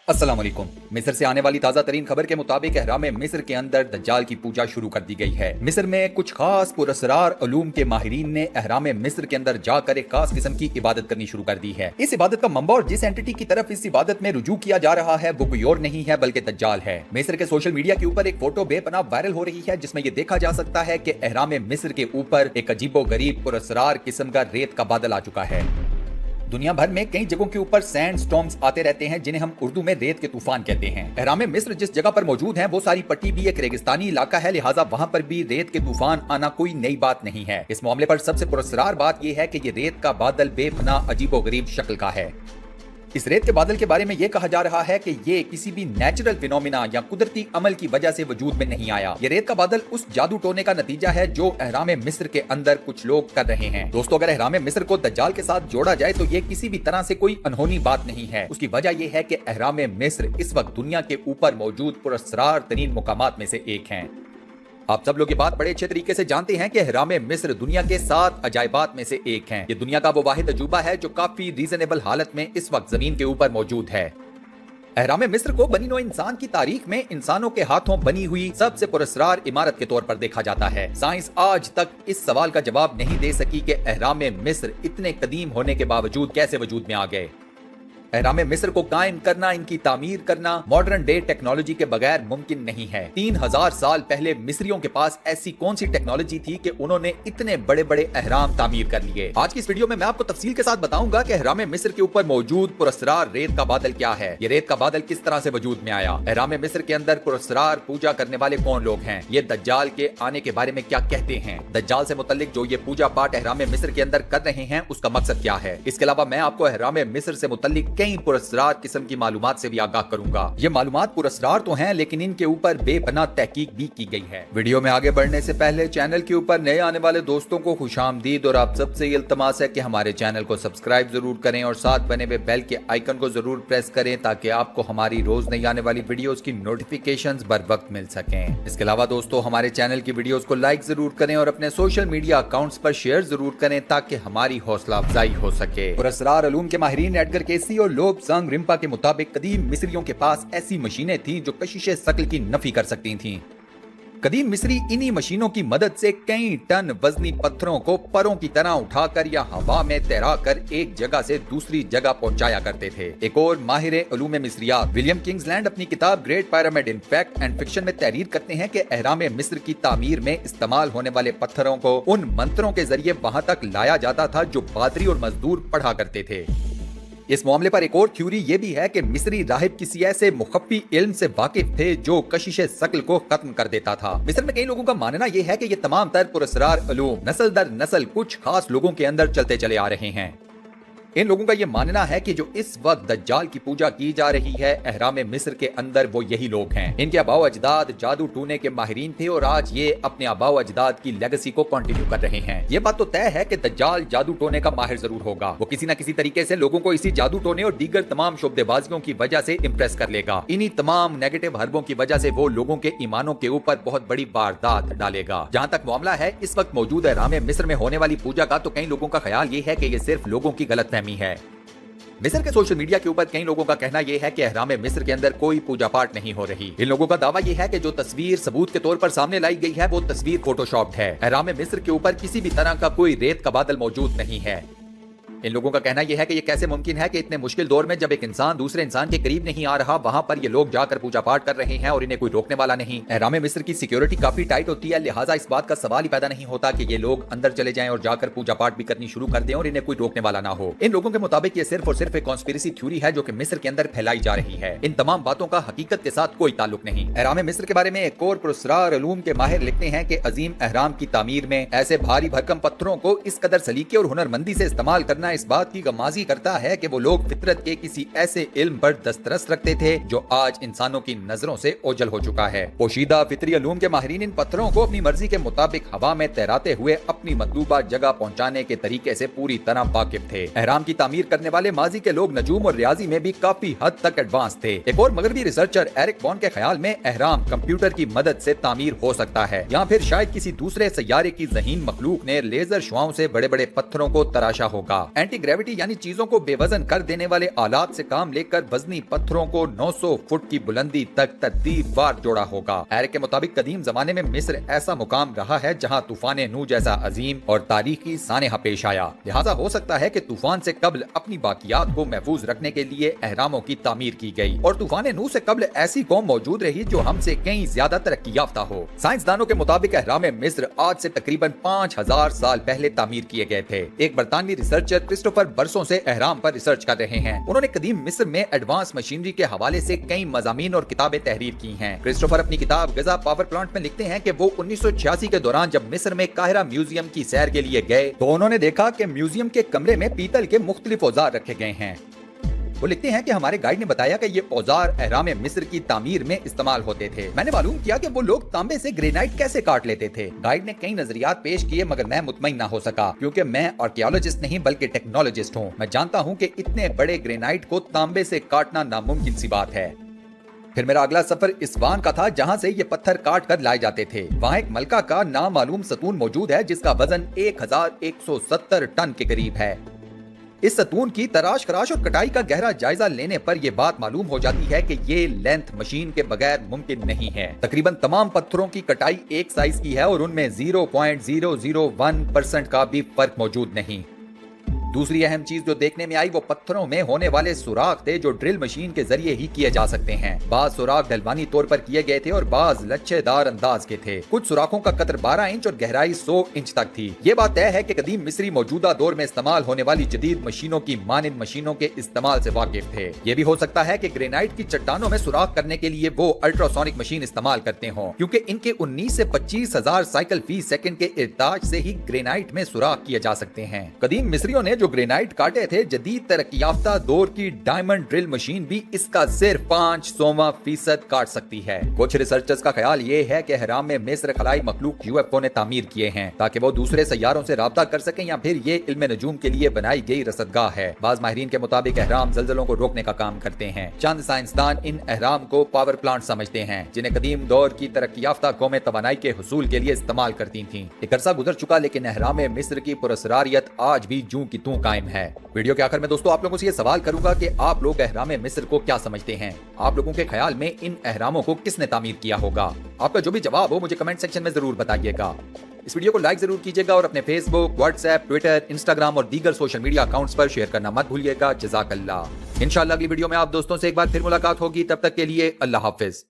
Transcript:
अस्सलाम वालेकुम। मिस्र से आने वाली ताजा तरीन खबर के मुताबिक अहराम मिस्र के अंदर दज्जाल की पूजा शुरू कर दी गई है। मिस्र में कुछ खास पुरअसरार उलूम के माहिरीन ने अहराम मिस्र के अंदर जाकर एक खास किस्म की इबादत करनी शुरू कर दी है। इस इबादत का मंबा और जिस एंटिटी की तरफ इस इबादत में रुजू किया जा रहा है वो कोई और नहीं है बल्कि दज्जाल है। मिस्र के सोशल मीडिया के ऊपर एक फोटो बेपनाह वायरल हो रही है जिसमें ये देखा जा सकता है कि अहराम मिस्र के ऊपर एक अजीबो गरीब पुरअसरार किस्म का रेत का बादल आ चुका है। दुनिया भर में कई जगहों के ऊपर सैंड स्टॉर्म्स आते रहते हैं जिन्हें हम उर्दू में रेत के तूफान कहते हैं। अहराम मिस्र जिस जगह पर मौजूद है वो सारी पट्टी भी एक रेगिस्तानी इलाका है, लिहाजा वहां पर भी रेत के तूफान आना कोई नई बात नहीं है। इस मामले पर सबसे पुरअसरार बात यह है कि ये रेत का बादल बेपनाह अजीबो गरीब शक्ल का है। इस रेत के बादल के बारे में यह कहा जा रहा है कि ये किसी भी नेचुरल फिनोमिना या कुदरती अमल की वजह से वजूद में नहीं आया। ये रेत का बादल उस जादू टोने का नतीजा है जो अहराम मिस्र के अंदर कुछ लोग कर रहे हैं। दोस्तों, अगर अहराम मिस्र को दज्जाल के साथ जोड़ा जाए तो ये किसी भी तरह से कोई अनहोनी बात नहीं है। उसकी वजह यह है कि अहराम मिस्र इस वक्त दुनिया के ऊपर मौजूद पुरअसरार तरीन मुकामात में से एक है। आप सब लोग ये बात बड़े अच्छे तरीके से जानते हैं कि अहराम मिस्र दुनिया के 7 अजायबात में से एक है। ये दुनिया का वो वाहिद अजूबा है जो काफी रीजनेबल हालत में इस वक्त जमीन के ऊपर मौजूद है। अहराम मिस्र को बनी नौ इंसान की तारीख में इंसानों के हाथों बनी हुई सबसे पुरअसरार इमारत के तौर पर देखा जाता है। साइंस आज तक इस सवाल का जवाब नहीं दे सकी कि अहराम मिस्र इतने कदीम होने के बावजूद कैसे वजूद में आ गए। अहराम मिस्र को कायम करना, इनकी तामीर करना मॉडर्न डे टेक्नोलॉजी के बगैर मुमकिन नहीं है। 3000 साल पहले मिस्रियों के पास ऐसी कौन सी टेक्नोलॉजी थी कि उन्होंने इतने बड़े बड़े अहराम तामीर कर लिए। आज की इस वीडियो में मैं आपको तफसील के साथ बताऊंगा कि अहराम मिस्र के ऊपर मौजूद पुरअसरार रेत का बादल क्या है, ये रेत का बादल किस तरह से वजूद में आया, अहराम मिस्र के अंदर पुरअसरार पूजा करने वाले कौन लोग हैं, ये दज्जाल के आने के बारे में क्या कहते हैं, दज्जाल से मुतल्लिक जो ये पूजा पाठ अहराम मिस्र के अंदर कर रहे हैं उसका मकसद क्या है। इसके अलावा मैं आपको अहराम मिस्र से मुतल्लिक कई पुरअसरार किस्म की मालूमात से भी आगाह करूंगा। ये मालूमात पुरअसरार तो हैं लेकिन इनके ऊपर बेपनाह तहकीक भी की गई है। वीडियो में आगे बढ़ने से पहले चैनल के ऊपर नए आने वाले दोस्तों को खुशामदीद और आप सबसे इल्तमास है कि हमारे चैनल को सब्सक्राइब जरूर करें और साथ बने हुए बेल के आइकन को जरूर प्रेस करें ताकि आपको हमारी रोज नई आने वाली वीडियोस की नोटिफिकेशंस बर वक्त मिल सकें। इसके अलावा दोस्तों हमारे चैनल की वीडियोस को लाइक जरूर करें और अपने सोशल मीडिया अकाउंट्स पर शेयर जरूर करें ताकि हमारी हौसला अफजाई हो सके। पुरअसरार उलूम के माहिरीन एडगर केसी और लोब सांग रिम्पा के मुताबिक कदीम मिस्रियों के पास ऐसी मशीनें थीं जो कशिश शक्ल की नफी कर सकती थीं। कदीम मिस्री इन्हीं मशीनों की मदद से कई टन वजनी पत्थरों को परों की तरह उठाकर या हवा में तैराकर एक जगह से दूसरी जगह पहुंचाया करते थे। एक और माहिर उलूम मिस्रियात विलियम किंग्सलैंड अपनी किताब great pyramid in fact and fiction में तहरीर करते हैं कि अहराम मिस्र की तामीर में इस्तेमाल होने वाले पत्थरों को उन मंत्रों के जरिए वहां तक लाया जाता था जो पादरी और मजदूर पढ़ा करते थे। इस मामले पर एक और थ्योरी ये भी है कि मिस्री राहिब किसी ऐसे मुखफ़ी इल्म से वाकिफ थे जो कशिशे शकल को खत्म कर देता था। मिस्र में कई लोगों का मानना यह है कि ये तमाम तर पुरअसरार उलूम नस्ल दर नस्ल कुछ खास लोगों के अंदर चलते चले आ रहे हैं। इन लोगों का यह मानना है कि जो इस वक्त दज्जाल की पूजा की जा रही है अहराम मिस्र के अंदर वो यही लोग हैं। इनके आबाओ अजदाद जादू टूने के माहिरीन थे और आज ये अपने आबाओ अजदाद की लेगेसी को कंटिन्यू कर रहे हैं। ये बात तो तय है कि दज्जाल जादू टोने का माहिर जरूर होगा। वो किसी न किसी तरीके से लोगों को इसी जादू टोने और दीगर तमाम शोबदेबाजियों की वजह से इम्प्रेस कर लेगा। इन्हीं तमाम नेगेटिव हरबों की वजह से वो लोगों के ईमानों के ऊपर बहुत बड़ी वारदात डालेगा। जहाँ तक मामला है इस वक्त मौजूद अहराम मिस्र में होने वाली पूजा का, तो कई लोगों का ख्याल ये है कि ये सिर्फ लोगों की गलतफहमी है। मिस्र के सोशल मीडिया के ऊपर कई लोगों का कहना यह है कि अहराम मिस्र के अंदर कोई पूजा पाठ नहीं हो रही। इन लोगों का दावा यह है कि जो तस्वीर सबूत के तौर पर सामने लाई गई है वो तस्वीर फोटोशॉप्ड है। अहराम मिस्र के ऊपर किसी भी तरह का कोई रेत का बादल मौजूद नहीं है। इन लोगों का कहना यह है कि ये कैसे मुमकिन है कि इतने मुश्किल दौर में जब एक इंसान दूसरे इंसान के करीब नहीं आ रहा वहां पर ये लोग जाकर पूजा पाठ कर रहे हैं और इन्हें कोई रोकने वाला नहीं। अहराम मिस्र की सिक्योरिटी काफी टाइट होती है, लिहाजा इस बात का सवाल ही पैदा नहीं होता कि ये लोग अंदर चले जाएं और जाकर पूजा पाठ भी करनी शुरू कर दें और इन्हें कोई रोकने वाला ना हो। इन लोगों के मुताबिक ये सिर्फ और सिर्फ एक कॉन्स्पिरेसी थ्योरी है जो कि मिस्र के अंदर फैलाई जा रही है। इन तमाम बातों का हकीकत के साथ कोई ताल्लुक नहीं। अहराम मिस्र के बारे में एक और पुरअसरार उलूम के माहिर लिखते हैं कि अजीम अहराम की तामीर में ऐसे भारी भरकम पत्थरों को इस कदर सलीके और हुनरमंदी से इस्तेमाल करना इस बात की गमाजी करता है कि वो लोग फितरत के किसी ऐसे इल्म पर दस्तरस रखते थे जो आज इंसानों की नजरों से ओझल हो चुका है। पोशीदा फितरी उलूम के माहिरीन इन पत्थरों को अपनी मर्जी के मुताबिक हवा में तैराते हुए अपनी मतलूबा जगह पहुंचाने के तरीके से पूरी तरह वाकिफ थे। अहराम की तामीर करने वाले माजी के लोग नजूम और रियाजी में भी काफी हद तक एडवांस थे। एक और मगरबी रिसर्चर एरिक बॉन के ख्याल में अहराम कंप्यूटर की मदद से तामीर हो सकता है या फिर शायद किसी दूसरे सैयारे की ज़हीन मखलूक ने लेजर शुआओं से बड़े बड़े पत्थरों को तराशा होगा। एंटी ग्रेविटी यानी चीजों को बेवजन कर देने वाले आलात से काम लेकर वजनी पत्थरों को 900 फुट की बुलंदी तक तरतीबवार जोड़ा होगा। एरिक के मुताबिक कदीम जमाने में मिस्र ऐसा मुकाम रहा है जहाँ तूफान नू जैसा अजीम और तारीखी सानेहा पेश आया। लिहाजा हो सकता है कि तूफान से कब्ल अपनी बाकियात को महफूज रखने के लिए अहरामों की तामीर की गई और तूफान नू से कब्ल ऐसी कौम मौजूद रही जो हमसे कहीं ज्यादा तरक्की याफ्ता हो। साइंसदानों के मुताबिक अहराम मिस्र आज से तकरीबन 5000 साल पहले तामीर किए गए थे। एक बरतानवी रिसर्चर क्रिस्टोफर बरसों से अहराम पर रिसर्च कर रहे हैं। उन्होंने कदीम मिस्र में एडवांस मशीनरी के हवाले से कई मजामीन और किताबें तहरीर की हैं। क्रिस्टोफर अपनी किताब गजा पावर प्लांट में लिखते हैं कि वो 1986 के दौरान जब मिस्र में काहिरा म्यूजियम की सैर के लिए गए तो उन्होंने देखा कि म्यूजियम के कमरे में पीतल के मुख्तलिफ औजार रखे गए हैं। वो लिखते हैं कि हमारे गाइड ने बताया कि ये औजार अहराम मिस्र की तामीर में इस्तेमाल होते थे। मैंने मालूम किया कि वो लोग तांबे से ग्रेनाइट कैसे काट लेते थे। गाइड ने कई नजरियात पेश किए मगर मैं मुतमईन ना हो सका क्योंकि मैं आर्कियोलॉजिस्ट नहीं बल्कि टेक्नोलॉजिस्ट हूँ। मैं जानता हूँ कि इतने बड़े ग्रेनाइट को तांबे से काटना नामुमकिन सी बात है। फिर मेरा अगला सफर इस्फहान का था जहां से ये पत्थर काट कर लाए जाते थे। वहां एक मलका का नामालूम सतून मौजूद है जिसका वजन 1170 टन के करीब है। इस सतून की तराश खराश और कटाई का गहरा जायजा लेने पर यह बात मालूम हो जाती है कि ये लेंथ मशीन के बगैर मुमकिन नहीं है। तकरीबन तमाम पत्थरों की कटाई एक साइज की है और उनमें 0.001% का भी फर्क मौजूद नहीं। दूसरी अहम चीज जो देखने में आई वो पत्थरों में होने वाले सुराख थे जो ड्रिल मशीन के जरिए ही किए जा सकते हैं। बाज सुराख ढलवानी तौर पर किए गए थे और बाज लच्छेदार अंदाज के थे। कुछ सुराखों का कतर 12 इंच और गहराई 100 इंच तक थी। ये बात तय है कि कदीम मिस्री मौजूदा दौर में इस्तेमाल होने वाली जदीद मशीनों की मानिंद मशीनों के इस्तेमाल से वाकिफ थे। ये भी हो सकता है कि ग्रेनाइट की चट्टानों में सुराख करने के लिए वो अल्ट्रासोनिक मशीन इस्तेमाल करते हों क्योंकि इनके 19 से 25,000 साइकिल फी सेकंड के इरताज से ही ग्रेनाइट में सुराख किए जा सकते हैं। कदीम मिस्रियों ने जो ग्रेनाइट काटे थे जदीद तरक्की याफ्ता दौर की डायमंड ड्रिल मशीन भी इसका सिर्फ 500% काट सकती है। कुछ रिसर्चर्स का ख्याल ये है कि अहराम में मिस्र खलाई मखलूक यूएफओ ने तामीर किए हैं ताकि वो दूसरे सैयारों से राब्ता कर सकें या फिर ये इल्म नजूम के लिए बनाई गई रसदगाह है। बाज माहिरीन के मुताबिक अहराम जल्जलों को रोकने का काम करते हैं। चंद साइंसदान इन अहराम को पावर प्लांट समझते हैं जिन्हें कदीम दौर की तरक्की याफ्ता कौमें तवानाई के हुसूल के लिए इस्तेमाल करती थी। एक अरसा गुजर चुका लेकिन अहराम मिस्र की पुरअसरारियत आज भी जूं की तूं कायम है। वीडियो के आखिर में दोस्तों आप लोगों से ये सवाल करूंगा कि आप लोग अहराम मिस्र को क्या समझते हैं। आप लोगों के ख्याल में इन अहरामों को किसने तामीर किया होगा। आपका जो भी जवाब हो मुझे कमेंट सेक्शन में जरूर बताइएगा। इस वीडियो को लाइक जरूर कीजिएगा और अपने फेसबुक, व्हाट्सएप, ट्विटर, इंस्टाग्राम और दीगर सोशल मीडिया अकाउंट्स पर शेयर करना मत भूलिएगा। जज़ाकल्लाह। इंशाअल्लाह अगली वीडियो में आप दोस्तों से एक बार फिर मुलाकात होगी। तब तक के लिए अल्लाह हाफिज।